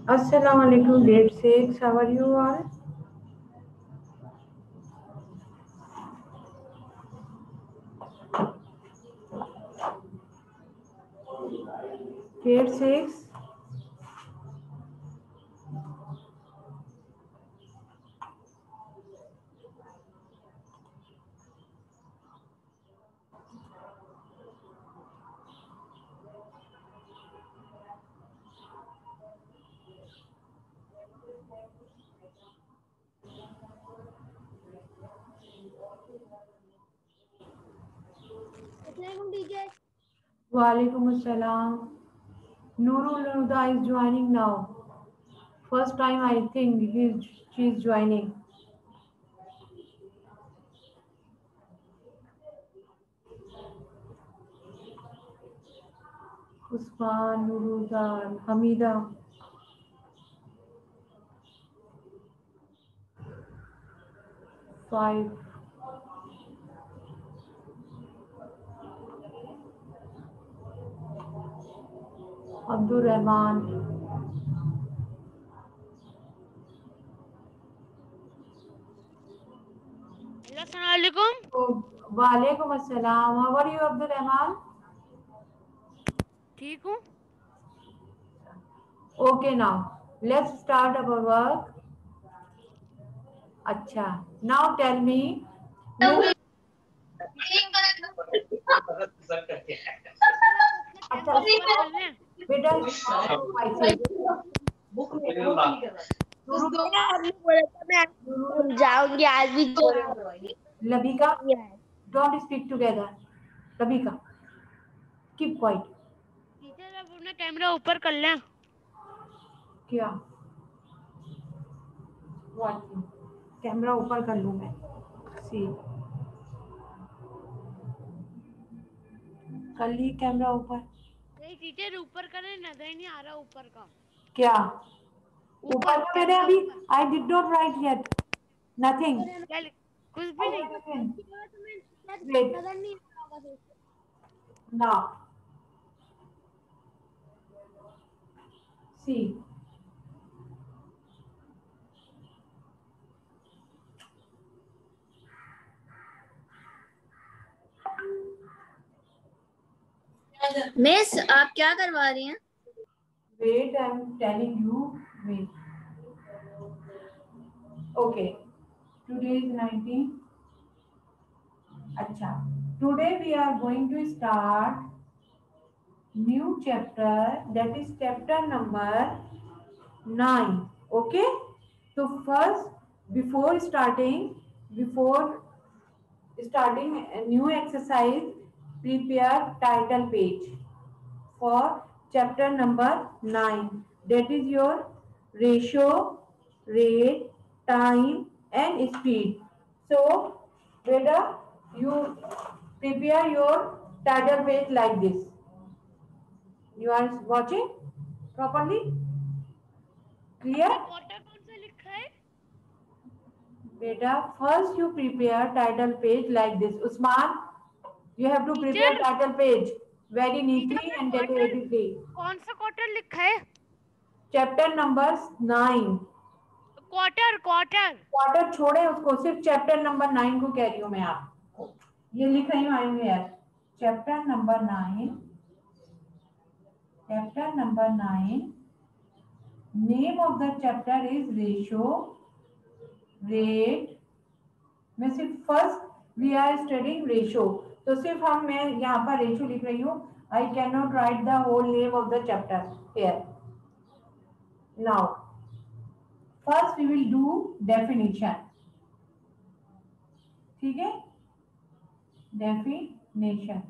Assalamu alaikum, grade 6. How are you all? Grade 6. Walaikum assalam. Nurul Huda is joining now. First time I think she is joining. Usman, Nurul Huda, Hamida. Five. Abdul Rahman. Assalamualaikum. Walaikum assalam. How are you, Abdul Rahman? ठीक हूँ. Okay, now let's start our work. अच्छा. Now tell me. You. अच्छा बेटा जाऊंगी आज भी. Labika, don't speak together. Labika, keep quiet. Teacher अब अपना कैमरा ऊपर कर लें. क्या? What? कैमरा ऊपर कर लूं मैं. See. कर ली कैमरा ऊपर. नहीं टीचर ऊपर करें, नजर ही नहीं आ रहा ऊपर का. क्या ऊपर का? मैंने अभी I did not write yet. Nothing. कुछ भी नहीं. Wait. Now. See. मिस आप क्या करवा रही हैं? Wait, I'm telling you. Wait. Okay. Today is 19. अच्छा. Today we are going to start new chapter, that is chapter number 9. Okay. So first, before starting a new exercise, prepare title page for chapter number 9. That is your ratio, rate, time and speed. So, beta, you prepare your title page like this. You are watching properly? Clear? Quarter कौन सा लिखा है? Beta, first you prepare title page like this. Usman, you have to prepare title page very neatly and decoratively. कौन सा quarter लिखा है? Chapter number 9. Quarter छोड़े उसको, सिर्फ चैप्टर नंबर 9 को कह रही हूँ मैं आपको. ये लिख रही हूँ I am here. Chapter number 9. Chapter number 9. Name of the chapter is ratio, rate. मैं सिर्फ first we are studying ratio, तो सिर्फ मैं यहाँ पर रेशियो लिख रही हूँ. I can not write the whole name of the chapter here. Now first we will do definition. ठीक है, डेफिनेशन,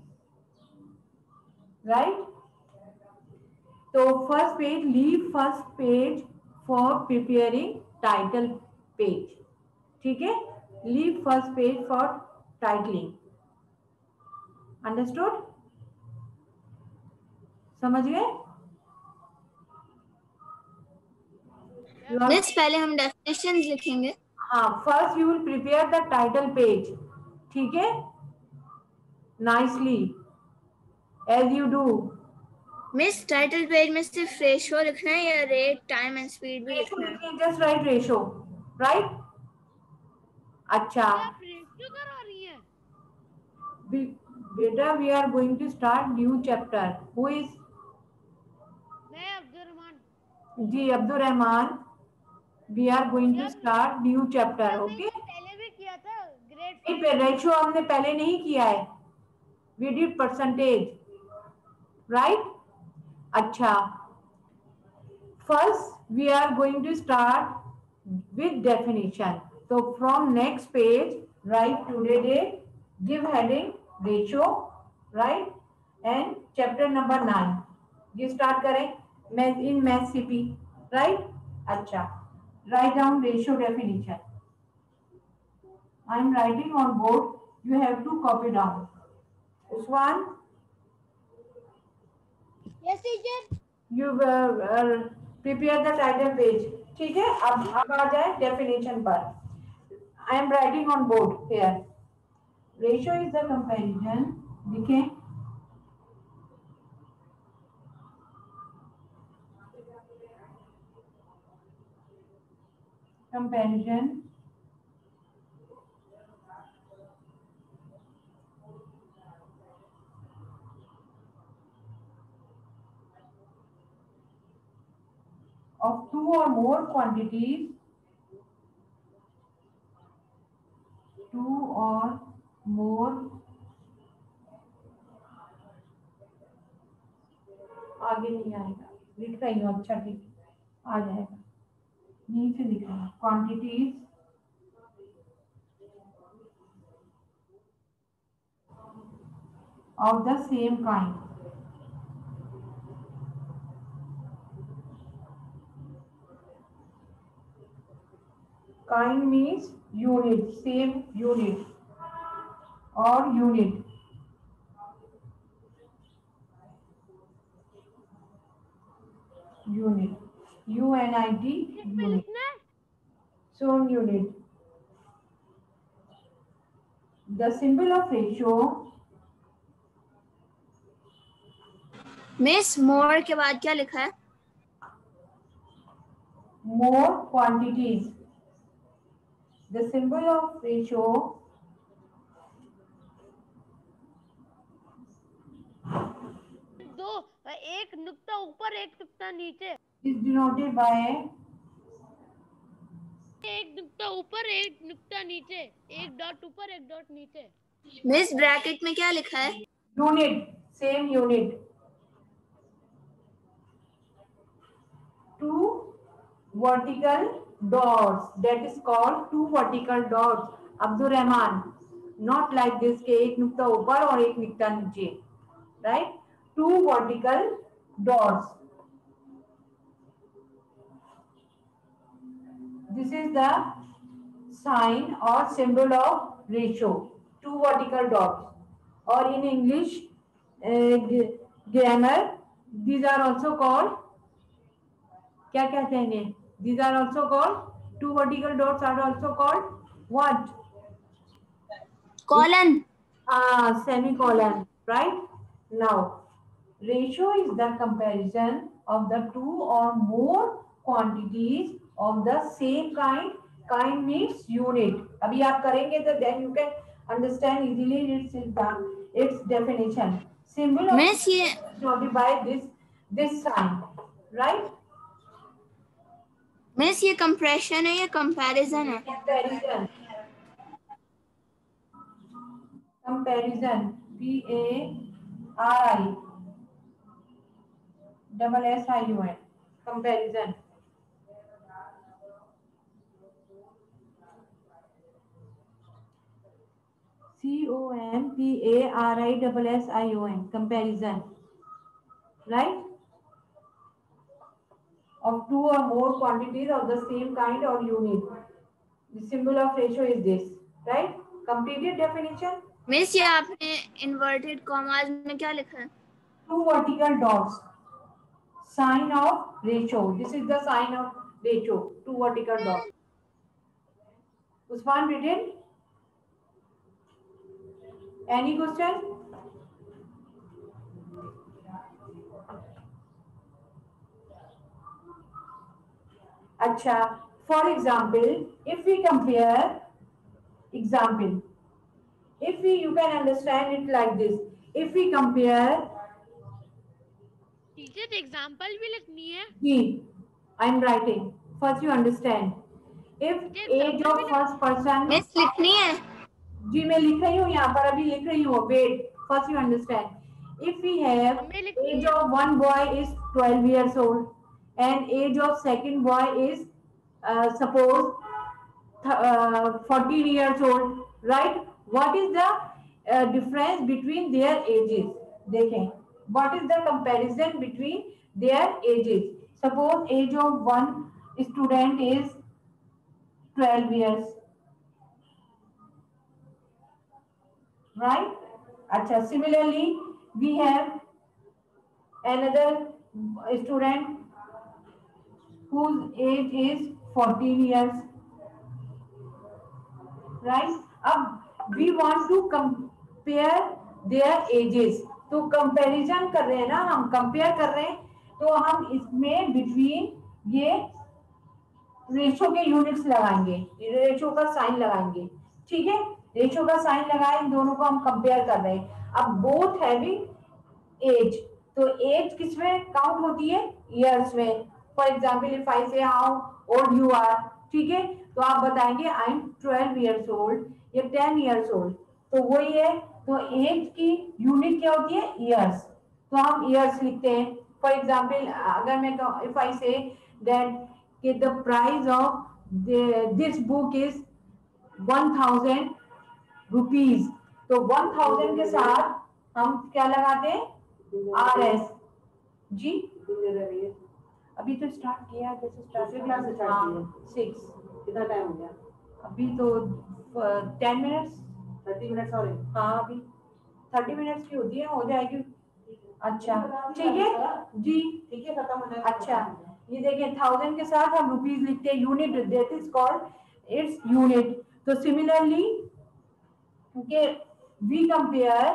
राइट. तो first page, leave first page for preparing title page. ठीक है, leave first page for titling. Understood? समझ गए? Miss पहले हम definitions लिखेंगे. हाँ, first you will prepare the title page. ठीक है, nicely as you do. Miss title page में सिर्फ रेशो लिखना है या रेट टाइम एंड स्पीड भी लिखना है? Just write ratio, right. अच्छा आप रेशियो करा रही हैं? बेटा we are going to start new chapter. Who is? मैं अब्दुल रहमान। जी Abdul Rahman. We are going to start new chapter. हमने ओके, इसे पहले भी किया था ग्रेड 5 में। रेशियो हमने पहले नहीं किया है, वी डिड परसेंटेज, राइट। अच्छा, first we are going to start with definition. So from next page, write today date, give heading ratio, right, and chapter number 9 ये start करें math in math cp, right। अच्छा, write down ratio definition। I am writing on board, you have to copy down। Usman, yes teacher. you prepare the title page। ठीक है, अब आ जाए definition पर। I am writing on board here। Ratio is the comparison, लिखें, comparison of two or more quantities, two or more, आगे नहीं आएगा, लिख रही हूँ, अच्छा ठीक आ जाएगा, यहीं से लिख रही हूँ, quantities of the same kind, kind means unit, same unit or unit, unit, unit, इसमें लिखना है। so unit। The symbol of ratio, miss more के बाद क्या लिखा है? more quantities। The symbol of ratio दो, एक नुक्ता ऊपर एक नुक्ता नीचे। is denoted by एक नुक्ता ऊपर एक नुक्ता नीचे, एक डॉट ऊपर एक डॉट नीचे। मिस ब्रैकेट में क्या लिखा है? unit, same unit। Two vertical dots, that is called two vertical dots। Abdur Rahman, not like this के एक नुक्ता ऊपर और एक नुक्ता नीचे, right। Two vertical dots, this is the sign or symbol of ratio, two vertical dots। or in English grammar these are also called, क्या कहते हैं इन्हें, these are also called, two vertical dots are also called what? Colon. Semicolon, right। Now ratio is the comparison of the two or more quantities of the same kind, kind means unit। अभी आप करेंगे तो then you can understand easily its definition। Symbol of miss ये denoted by this sign, right। Miss ये compression है या comparison है? Comparison, comparison, PARI double SION, comparison। COMPARISSION, comparison, right, of two or more quantities of the same kind or unit। The symbol of ratio is this, right। Completed definition। Miss ये आपने inverted commas में क्या लिखा है? Two vertical dots, sign of ratio, this is the sign of ratio, two vertical dots। Usman written, any question? अच्छा, for example if we compare example, if we you can understand it like this, if we compare, teacher example भी लिखनी है? जी I am writing, first you understand, if teacher age example of भी first person, miss लिखनी है? जी मैं लिख रही हूँ यहाँ पर, अभी लिख रही हूँ, wait, first you understand, if we have हमें लिखनी age है। of one boy is 12 years old and age of second boy is suppose 14 years old, right? What is the difference between their ages? देखें, what is the comparison between their ages? Suppose age of one student is 12 years, right? अच्छा, similarly we have another student whose age is 14 years, right? अब we want to compare their ages, तो comparison कर रहे हैं ना, हम compare कर रहे हैं, तो हम इसमें बिटवीन ये रेशो के यूनिट्स लगाएंगे, रेशो का साइन लगाएंगे, ठीक है? रेशो का साइन लगाए, इन दोनों को हम कंपेयर कर रहे हैं। अब बोथ हैविंग एज, तो एज किस में काउंट होती है? ईयर्स में। फॉर एग्जाम्पल इफ आई से हाउ ओल्ड यू आर, ठीक है, तो आप बताएंगे आई एम 12 years old या 10 years old, तो वही है। तो एज की यूनिट क्या होती है? ईयर्स, तो हम ईयर्स लिखते हैं। फॉर एग्जाम्पल अगर मैं if I say that the price of this book is 1000 rupees, तो 1000 के साथ हम क्या लगाते हैं? RS जी, अभी तो स्टार्ट किया, जैसे स्टार्ट किया 6, कितना टाइम हो गया? अभी तो 10 मिनट्स, 30 मिनट्स और है। हाँ अभी 30 मिनट्स की होती है, हो जाएगी। अच्छा ठीक है जी, ठीक है, खत्म हो जाएगा। अच्छा ये देखिए 1000 के साथ हम रुपीस लिखते हैं, unit, that is called its unit. तो similarly we compare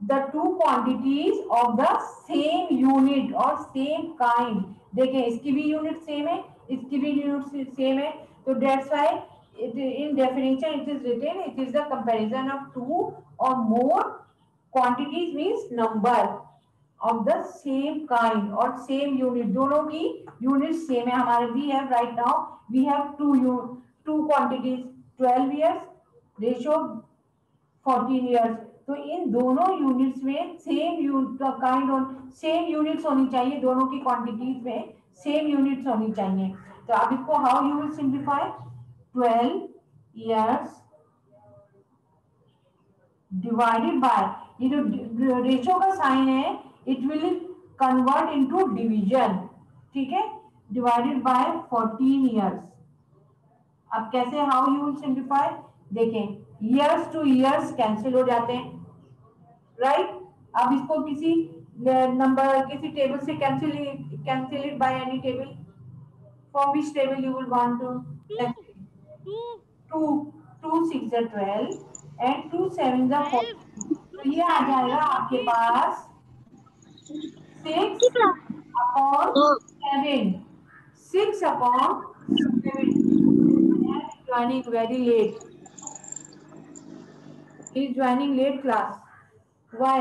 the two quantities of the same unit और सेम काइंड। देखिए इसकी भी यूनिट सेम है, इसकी भी यूनिट सेम है, तो that's why in definition it is written, it is the comparison of two or more quantities, means number of the same kind और same unit, दोनों की यूनिट सेम है हमारे। We have right now we have two quantities 12 years ratio 14 years, तो इन दोनों units में same kind और सेम यूनिट्स होनी चाहिए, दोनों की क्वांटिटीज में सेम यूनिट्स होनी चाहिए। तो अब इसको how you will simplify? 12 years divided by, ये जो रेशियो का साइन है it will convert into division, ठीक है, डिवाइडेड बाय 14 years। अब कैसे, हाउ यू विल सिंप्लीफाई? देखें ईयर्स टू ईयर्स कैंसिल हो जाते हैं, राइट? अब इसको किसी नंबर, किसी टेबल से cancel it by any table, from which table you will want to? 2 6 12 and 2 7 4, तो ये आ जाएगा आपके पास 6 upon 7, 6 upon 7। Joining very late. He is joining late class. Why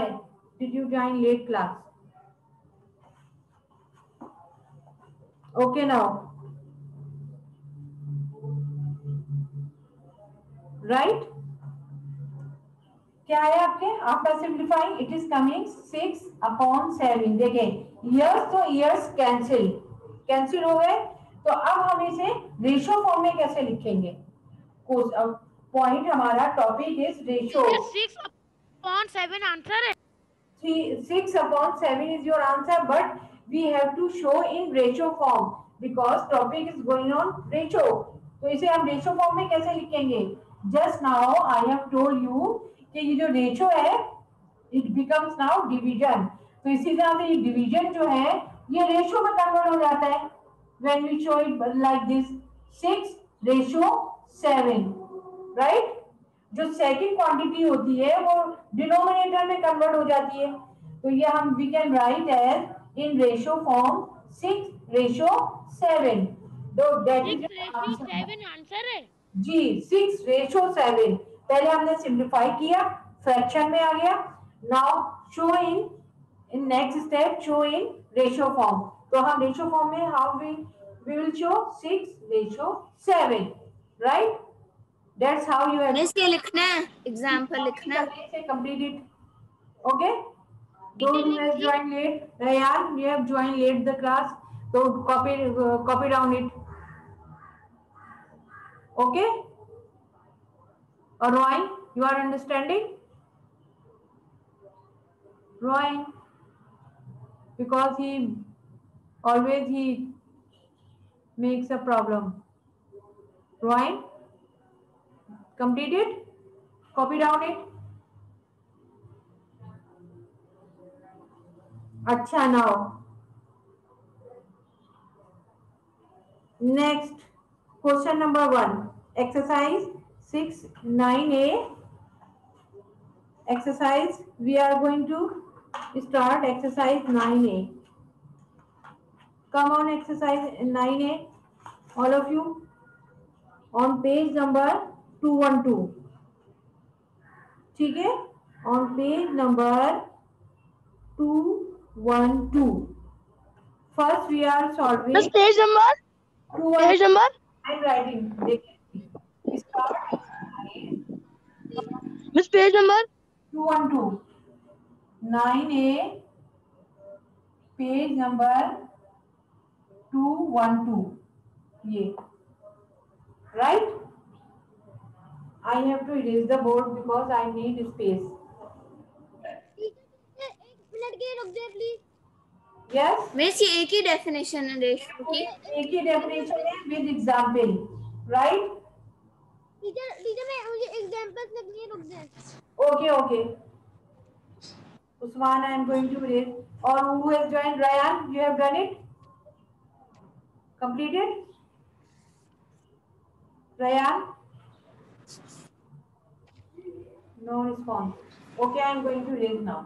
did you join late class? Okay now. Right? क्या है आपके? After simplifying it is coming 6 upon 7। देखें years तो years cancel हो गए, तो अब हम इसे रेशियो फॉर्म में कैसे लिखेंगे? पॉइंट हमारा topic is ratio. 6 upon 7 answer है। 6 upon 7 is your answer, but we have to show in ratio form because topic is going on ratio। तो इसे हम रेशियो फॉर्म में कैसे लिखेंगे? Just now I have told you कि ये जो रेशियो है इट बिकम्स नाउ डिवीजन, तो इसी तरह से ये डिवीजन जो है ये रेशियो में कन्वर्ट हो जाता है when we show it like this 6:7, right? जो सेकंड क्वांटिटी होती है वो डिनोमिनेटर में कन्वर्ट हो जाती है, तो ये हम we can write as in ratio form 6:7. तो that is 6:7 आंसर है। जी 6:7। पहले हमने सिंप्लीफाई किया, फ्रैक्शन में आ गया। Now show in next step, show in ratio form. तो हम रेशियो फॉर्म में how we will show 6:7, right? That's how you have miss ये लिखना है, एग्जांपल लिखना है। से complete it. Okay, those who have joined late, Rayan, you have joined late the class, so copy down it. Okay, or Roy, you are understanding? Roy, because he always makes a problem. Roy, complete it, copy down it. Acha, now next question number 1, exercise 6-9A. Exercise, we are going to start exercise 9A. Come on, exercise 9A, all of you, on page number 212. ठीक है, on page number 212. First we are solving. बस page number 212. I'm writing. देखिए, start बस page number 212. 9A, page number 212. ये right? I have to erase the board because I need space. एक minute के रुक जाए प्लीज। Yes? मिस ये एक ही डेफिनेशन है रेशियो की। एक ही डेफिनेशन है with example, right? टीचर मैं मुझे एग्जांपल्स लिखनी है, रुक जाए। Okay, okay. Usman, I am going to erase. Or who has joined? Ryan, you have done it? Completed? Ryan? No response. Okay, I am going to erase now.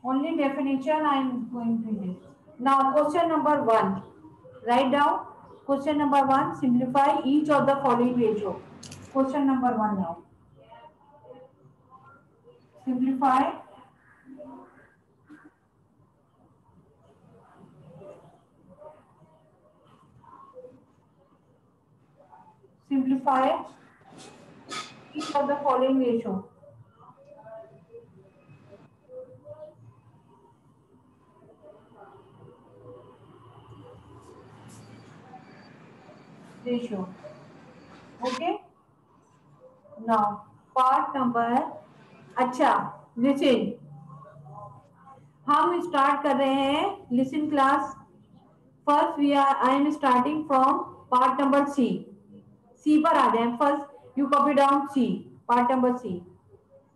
Only definition I am going to erase. Now, question number 1. Write down. Question number 1. Simplify each of the following ratio. Question number 1 now. Simplify each of the following ratio. Okay. Now part number, अच्छा listen, हम start कर रहे हैं listen class. First I am starting from part number C पर आ जाए. First you copy down C, part number C.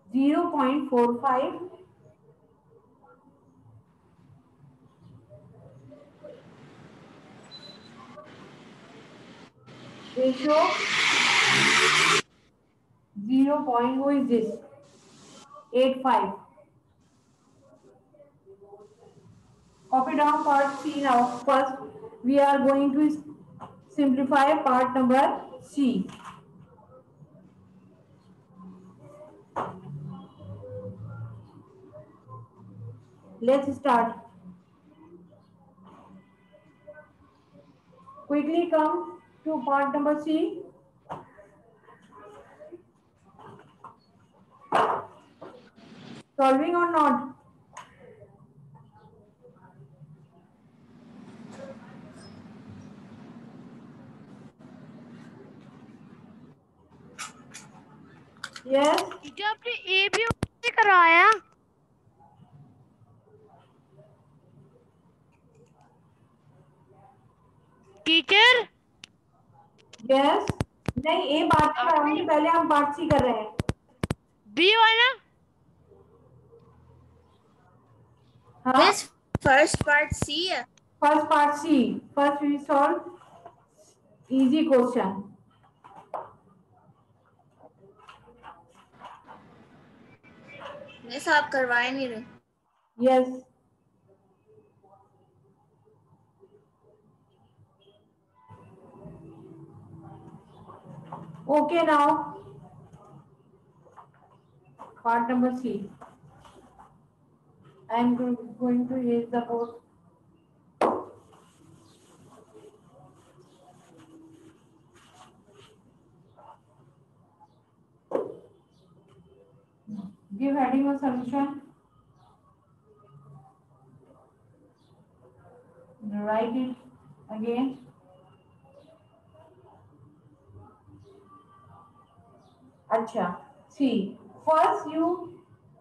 0.45 ratio 0. Who is this? 85. Copy down part C now. First we are going to simplify part number C. Let's start. Quickly come to part number C. Solving or not? Yes. Teacher आपने ए भी कराया? Teacher Yes. नहीं, ए बात कराऊंगी, पहले हम part सी कर रहे हैं. बी वाला मिस फर्स्ट पार्ट सी है। First part C. First we solve easy question. Miss आप करवाए नहीं रहे। Yes. Okay, now part number C. I am going to raise the board. Give heading of solution. Write it again. Acha. See, first you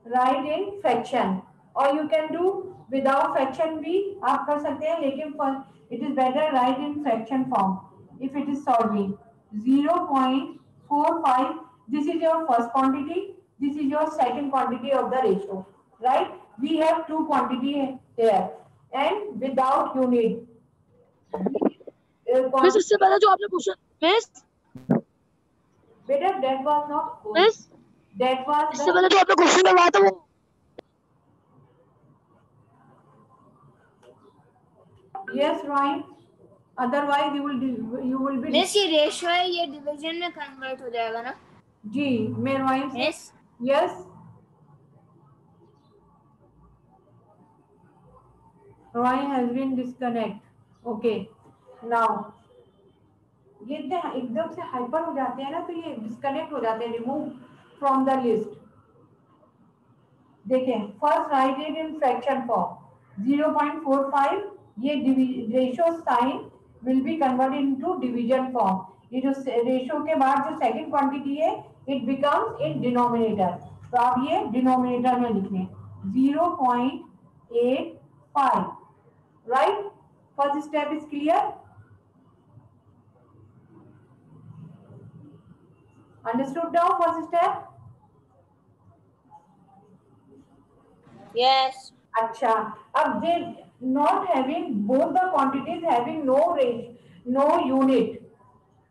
write in fraction, or you can do without fraction भी आप कर सकते हैं, लेकिन first it is better write in fraction form. If it is solving 0.45, this is your first quantity, this is your second quantity of the ratio, right? We have two quantity here, and without unit. Miss इससे पहले जो आपने question miss बेटा that was not good. Miss That was इससे the पहले जो आपने question करवाया था वो yes, right. Otherwise you will be miss ये रेशियो है, ये डिवीजन में कन्वर्ट हो जाएगा ना? जी मैं राइम से miss yes Roy has been disconnect. Okay. Now ये एकदम से हाइपर हो जाते हैं ना, तो ये डिस्कनेक्ट हो जाते हैं, रिमूव फ्रॉम द लिस्ट. देखें, first write it in fraction form 0.45. ये ratio sign will be converted into division form. ये जो रेशियो के बाद जो सेकंड क्वांटिटी है इट बिकम्स इन डिनोमिनेटर. तो आप ये डिनोमिनेटर में लिख लें 0.85. Right, first step is clear. Understood now first step? Yes. अच्छा, अब they not having both the quantities having no range, no unit.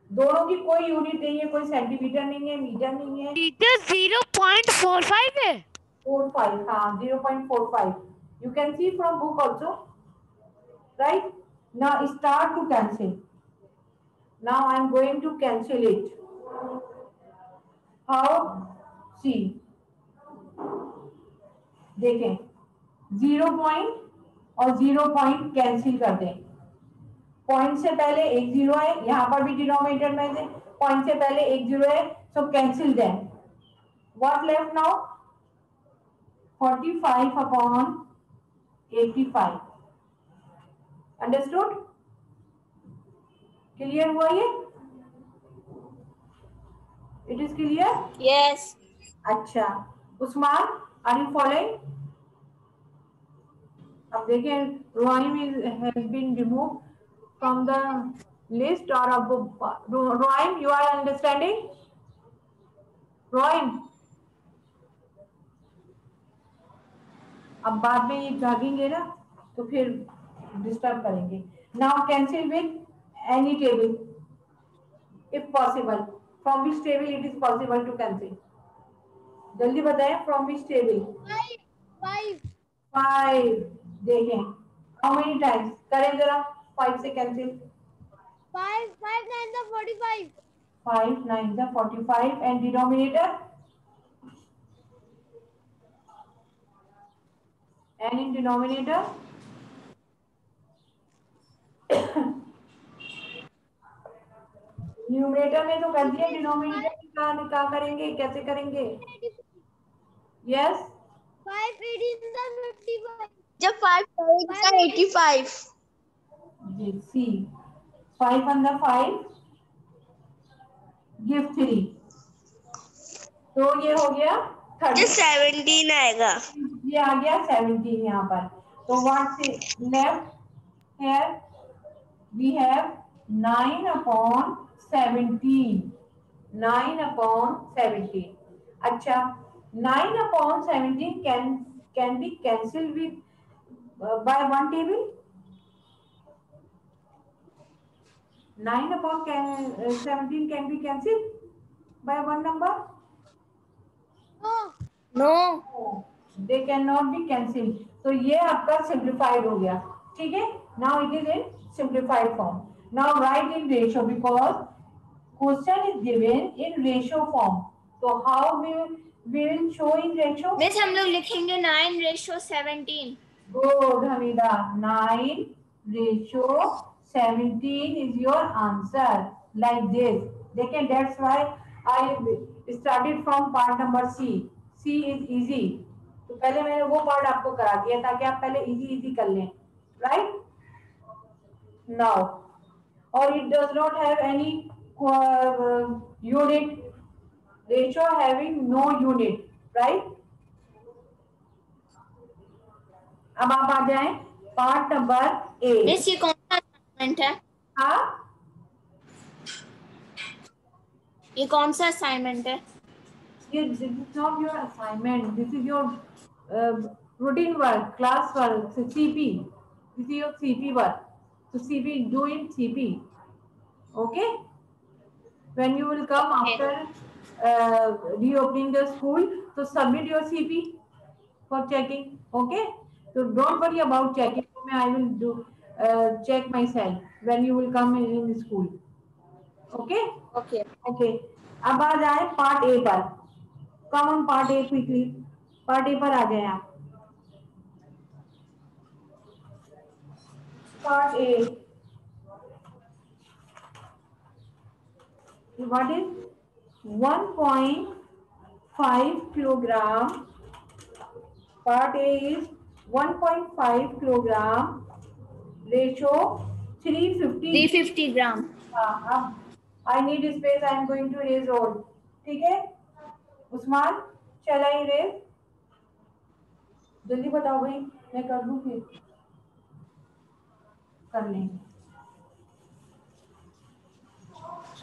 दोनों की कोई यूनिट नहीं है, कोई सेंटीमीटर नहीं है, मीटर नहीं है. टीचर 0.45 है. 45, हाँ 0.45. You can see from book also, right? Now start to cancel. Now I am going to cancel it. How? See, देखें 0 पॉइंट और 0 पॉइंट कैंसिल कर दें. पॉइंट से पहले एक जीरो है, यहां पर भी डिनोमिनेटर में से पॉइंट से पहले एक जीरो है, so cancel then. What left now? 45 upon 85. Understood? Clear हुआ ये? It is clear? यस. अच्छा, उस्मान आर यू फॉलोइंग? अब देखिए Roim has been remove from the list. और अब Roim you are understanding? Roim अब बाद में ये जागेंगे ना तो फिर डिस्टर्ब करेंगे. Now cancel with any table if possible. From which table it is possible to cancel? जल्दी बताएं, फ्रॉम विच टेबल? 5. देखें हाउ मेनी टाइम्स करें जरा 5 से cancel. 5 9 45. 5 9 45 and denominator and in denominator numerator में तो कर दिया, डिनोमिनेटर क्या करेंगे, कैसे करेंगे? यस 5 18 55. जब 5 का 85. जी सी 5 on the 5 give 3. तो ये हो गया 30. 17 आएगा. ये आ गया 17 यहाँ पर. तो what left here we have 9 upon 17. 9 upon 17. अच्छा, 9 upon 17 can be cancelled with by one table. 9 upon 17 can be cancelled by one number. No. No. They can not be cancel. तो ये आपका सिंप्लीफाइड हो गया, ठीक है। Now it is in simplified form. Now write in ratio because question is given in ratio form. तो how we will show in ratio? Miss हम लोग लिखेंगे 9:17। Good, Hamida. 9:17 is your answer. Like this. देखिए, that's why I started from part number C. C is easy. तो पहले मैंने वो part आपको करा दिया ताकि आप पहले इजी कर लें, right? Now, or it does not have any unit. Ratio having no unit, right? अब आप आ जाएं पार्ट नंबर ए। मिस ये कौन सा असाइनमेंट है? हाँ, ये कौन सा असाइनमेंट है? this is not your assignment. This is your routine work, class work, so CP. This is your CP work. So CP, do in CP. Okay. When you will come after reopening the school, so submit your CP for checking. Okay. So don't worry about checking. I will do check myself when you will come in school. Okay. Okay okay, अब आ जाए part A पर। Come on part A quickly. Part A पर आ जाए आप। Part A, what is 1.5 kilogram. Part A is 1.5 kilogram, ratio 350 350 gram. हाँ, अब I need space, I am going to raise all. ठीक है उस्मान, चला ही रेज, जल्दी बताओ भाई, मैं कर दूं फिर कर लेंगे।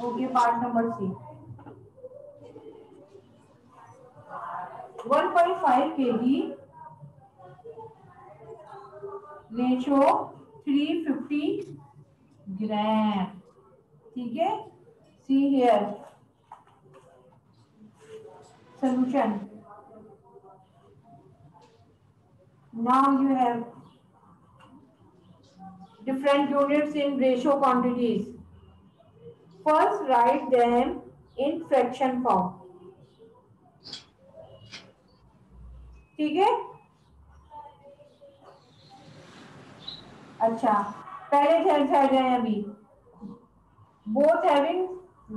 Okay, part number C. 1.5 kg, ratio 350 gram. ठीक है, see here solution. Now you have different units in ratio quantities. First write them in fraction form. ठीक है, अच्छा पहले ध्यान से जाए। अभी both having,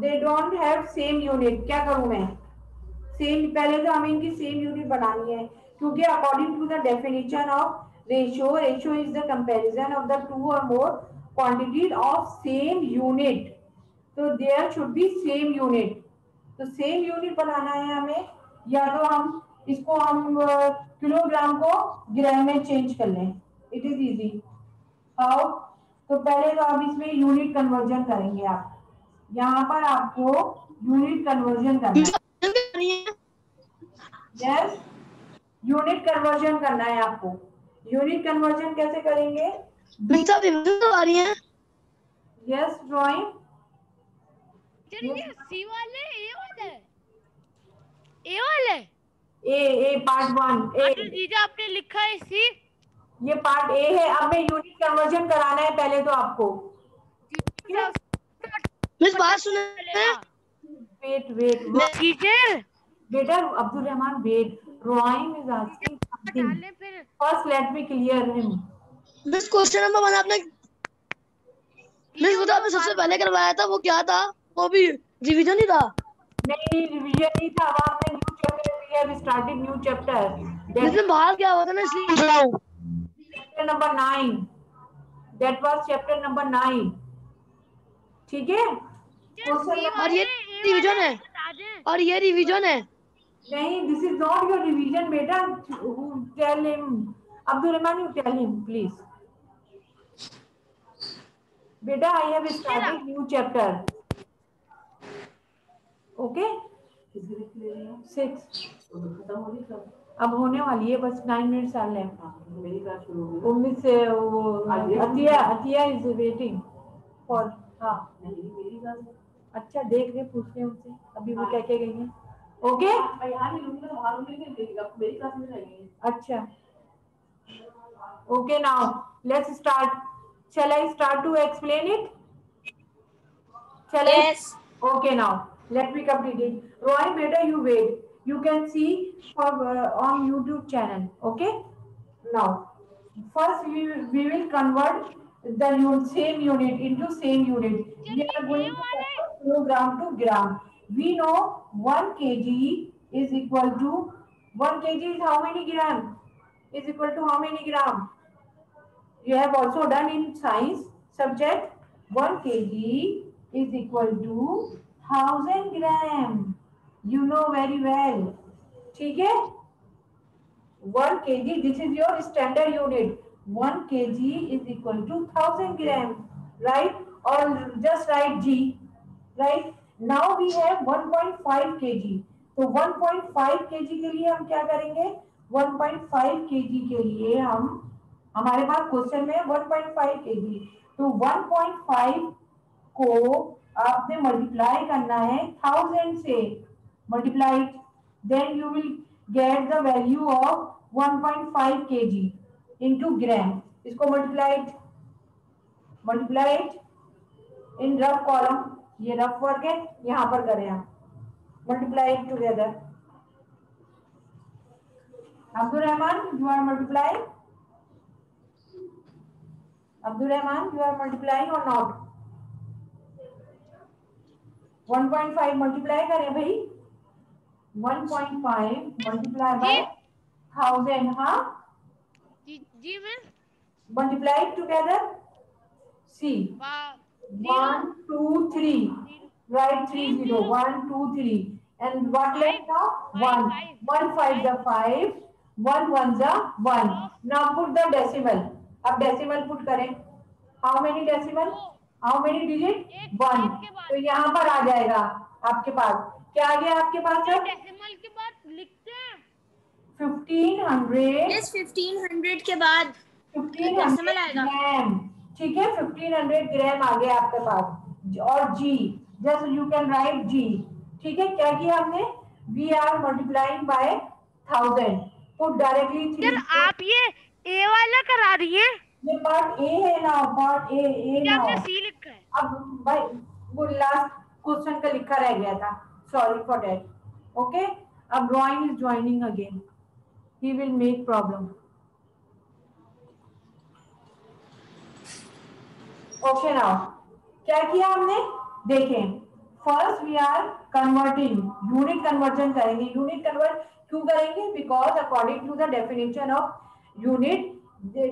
they don't have same unit। क्या करूं मैं? सेम, पहले तो हमें इनकी सेम यूनिट बनानी है क्योंकि according to the definition of ratio, ratio is the comparison of the two और more quantities of same unit. तो there should be same unit. तो सेम यूनिट बनाना है हमें, या तो हम इसको हम किलोग्राम को ग्राम में चेंज कर लें। It is easy. हाउ? तो पहले तो आप इसमें यूनिट कन्वर्जन करेंगे। आप यहाँ पर आपको यूनिट कन्वर्जन करना है। यस, यूनिट कन्वर्जन करना है आपको। यूनिट कन्वर्जन कैसे करेंगे? Yes, drawing. सी वाले ए वाले ए वाले ए पार्ट 1 ए। जीजा आपने लिखा है सी, ये पार्ट ए है। अब मैं यूनिट कन्वर्जन कराना है पहले तो आपको। मिस बात सुने, वेट वेट टीचर बेटा, Abdul Rahman wait, drawing is asking something. फिर first let me clear him. Miss question number 1 आपने मिस बता आपने सबसे पहले करवाया था वो क्या था? वो भी रिवीजन ही था। नहीं, रिवीजन नहीं था। अब आपने new chapter, we have started new chapter. इसमें बाहर क्या हुआ था, मैं इसलिए पूछ रहा हूँ। Chapter number 9, that was chapter number 9। ठीक है, और ये रिवीजन है, और ये रिवीजन है। नहीं, this is not your revision बेटा। Tell him, Abdul Rahman, you tell him please. बेटा, I have started new chapter. Okay, 6 अब होने वाली है, बस 9 मिनट्स आ रहे हैं। मेरी क्लास शुरू हो गई। उम्मीद से वो अतिया इज वेटिंग फॉर। हाँ, नहीं, मेरी क्लास। अच्छा देख ले, पूछ ले उनसे अभी वो क्या क्या गई है। ओके यहाँ नहीं लूंगी तो वहाँ लूंगी, नहीं देगा मेरी क्लास में रहेंगे। अच्छा okay now let's start. Shall I start to explain it? Shall I? Yes. Okay, now let me complete it. Roy, beta, you wait. You can see for on YouTube channel. Okay. Now, first we will convert the same unit into same unit. We चलिए are A going to वाले convert kilogram to gram. We know 1 kg is equal to 1 kg is how many gram? Is equal to how many gram? You have also done in science subject. 1 kg is equal to 1000 gram. You know very well. ठीक है? 1 kg, this is your standard unit. 1 kg is equal to 1000 gram, right? Or just write G, right? Now we have 1.5 kg. तो 1.5 kg के लिए हम क्या करेंगे? 1.5 kg के लिए हम हमारे पास क्वेश्चन में 1.5 kg, तो 1.5 को आपने मल्टीप्लाई करना है 1000 से, multiply, then you will get the value of 1.5 kg into gram. इसको मल्टीप्लाइड इन रफ कॉलम, ये रफ वर्क है, यहां पर करें आप multiplied together. Abdul Rahman, you are multiply. Abdul Rahman, you are multiplying or not? 1.5 multiply करें भाई. 1.5 multiply by 1000. हाँ, जी मैं multiply together. See, 1 2 3. Write 3 0. 1 2 3. And what left now? 1. 1 5 the 5. 1 1 the 1. Now put the decimal. अब डेसिमल पुट करें. How many decimal? How many digit? 1. तो यहाँ पर आ जाएगा आपके पास. क्या आ गया आपके पास? सर डेसिमल के बाद लिखते हैं 1500. Yes, 1500 के बाद 1500 आएगा. ग्राम. ठीक है, 1500 ग्राम आ गया आपके पास. और जी, just you can write G. ठीक है, क्या किया हमने? We are multiplying by 1000. Put directly 3. आप ये ए वाला करा रही है? ये पार्ट ए है ना, पार्ट ए ना. आपने सी लिखा है. अब भाई वो लास्ट क्वेश्चन का लिखा रह गया था, सॉरी फॉर दैट. ओके, अब drawing is joining again. He will make problem. Okay, now क्या किया हमने? देखें, first we are converting, unit conversion करेंगे. यूनिट कन्वर्ट क्यों करेंगे? Because according to the definition of unit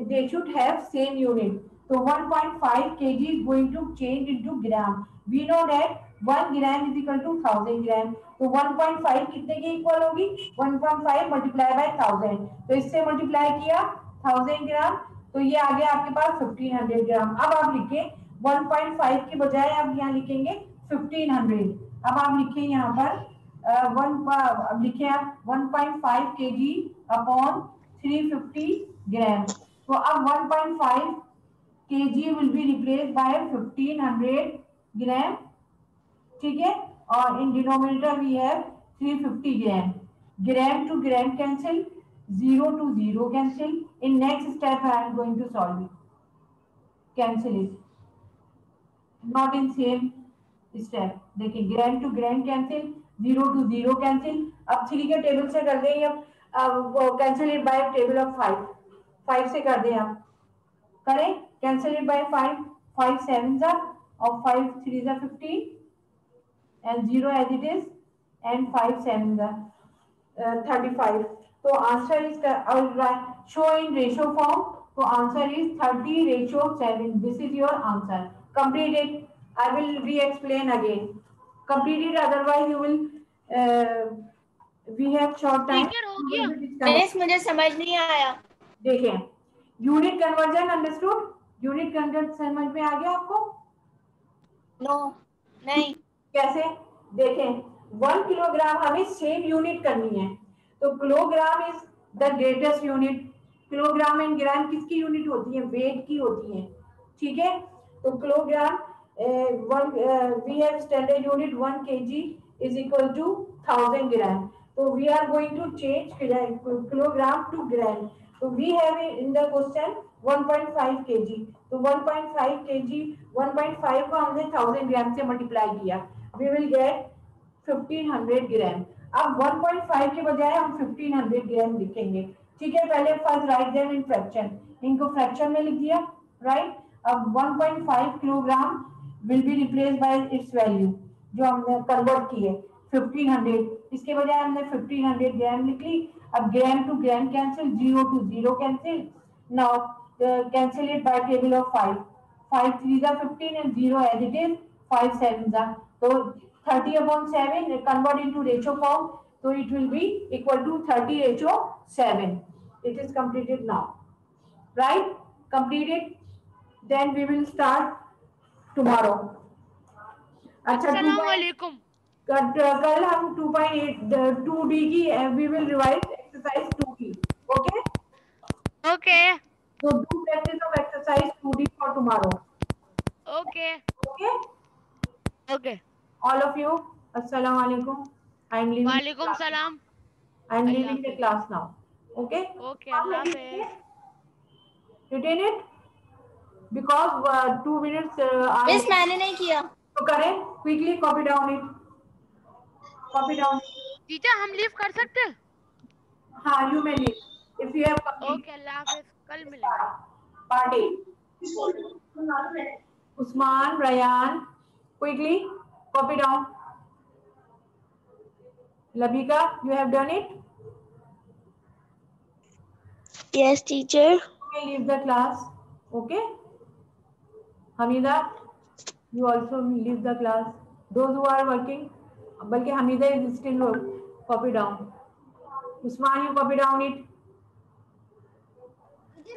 they should have same unit. So 1.5 kg is going to change into gram. We know that 1 gram is equal to 1000 gram. तो 1.5 कितने के equal होगी? 1.5 multiply by 1000. तो इससे multiply किया 1000 ग्राम, तो ये आ गया आपके पास 1500 ग्राम. अब आप लिखें 1.5 के बजाय आप यहाँ लिखेंगे 1500. अब आप लिखें यहाँ पर अब लिखें आप 1.5 kg अपॉन 350 ग्राम. तो अब 1.5 kg will be replaced by 1500 ग्राम. ठीक है, और in denominator we have 350 gram. Gram to gram cancel, 0 to 0 cancel. In next step I am going to solve it. Cancel it, not in same step. देखिए, gram to gram cancel, 0 to 0 cancel. अब 3 के table से कर दें, अब cancel it by table of 5. 5 से कर दें, आप करें कैंसिल इट बाय 5. 5 7 जा और 5 3 जा 15 and 0 as it is and 5 7 जा 35. तो answer is show in ratio form. तो answer is 30:7. This is your answer. Complete it. I will re explain again. Complete it, otherwise you will we have short time. हो गया. Yes, मुझे समझ नहीं आया. देखें, unit conversion understood? Unit conversion समझ में आ गया आपको? नो, नहीं. कैसे? देखें, 1 किलोग्राम हमें सेम यूनिट करनी है, तो kilogram is the greatest unit. Kilogram and gram किसकी यूनिट होती है? वेट की होती है. ठीक है, तो kilogram we have standard unit 1 kg is equal to 1000 gram. So we are going to change kilogram to gram. So we have in the question 1.5 kg. तो 1.5 kg 1.5 को हमने 1000 ग्राम से मल्टीप्लाई किया, we will get 1500 ग्राम. अब 1.5 के बजाय हम 1500 ग्राम लिखेंगे. ठीक है, पहले first write them in fraction, इनको फ्रैक्शन में लिख दिया, राइट. अब 1.5 kilogram will be replace by it's value जो हमने कन्वर्ट की है 1500, इसके बजाय हमने 1500 ग्राम लिख ली. अब gram to gram cancel, 0 to 0 cancel. Now cancel it by table of 5. 5 3s are 15 and 0 as it is, 5 7s are. So 30 upon 7 convert into ratio form. So it will be equal to 30:7. It is completed now. Right? Completed. Then we will start tomorrow. अच्छा, अस्सलामुअलैकुम. कल हम 2.8 2D की we will revise exercise 2D. Okay? Okay. So do practice of exercise 2D for tomorrow. Okay. Okay? Okay. All of you, Assalamu alaikum. I am leaving. वालेकुम सलाम. I am Allah leaving the class now. Okay? Okay. Allah Hafiz. Retain it because 2 minutes. Miss मैंने नहीं किया. तो करें quickly. Copy down it. Copy down. Teacher हम leave कर सकते हैं? हाँ, you may leave if you have complete. Okay, अल्लाह हाफिज, कल मिलेंगे. Party. Usman, Ryan, quickly copy down. Labika, you have done it. Yes, teacher. You may leave the class. Okay. Hamida, you also leave the class. Those who are working, बल्कि Hamida is still copy down. Usman, you copy down it.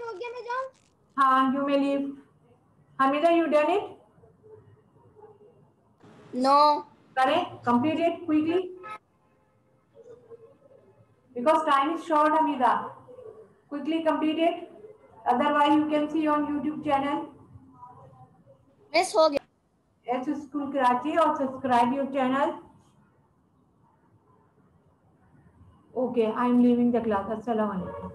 हो गया, मैं जाऊं? हाँ, you may leave. Hamida, you done it? No. Correct. Complete it quickly. Because time is short, Hamida. Quickly complete it. Otherwise, you can see on YouTube channel miss हो गया. S School Karachi or subscribe your channel. Okay, I am leaving the class. Assalamu alaikum.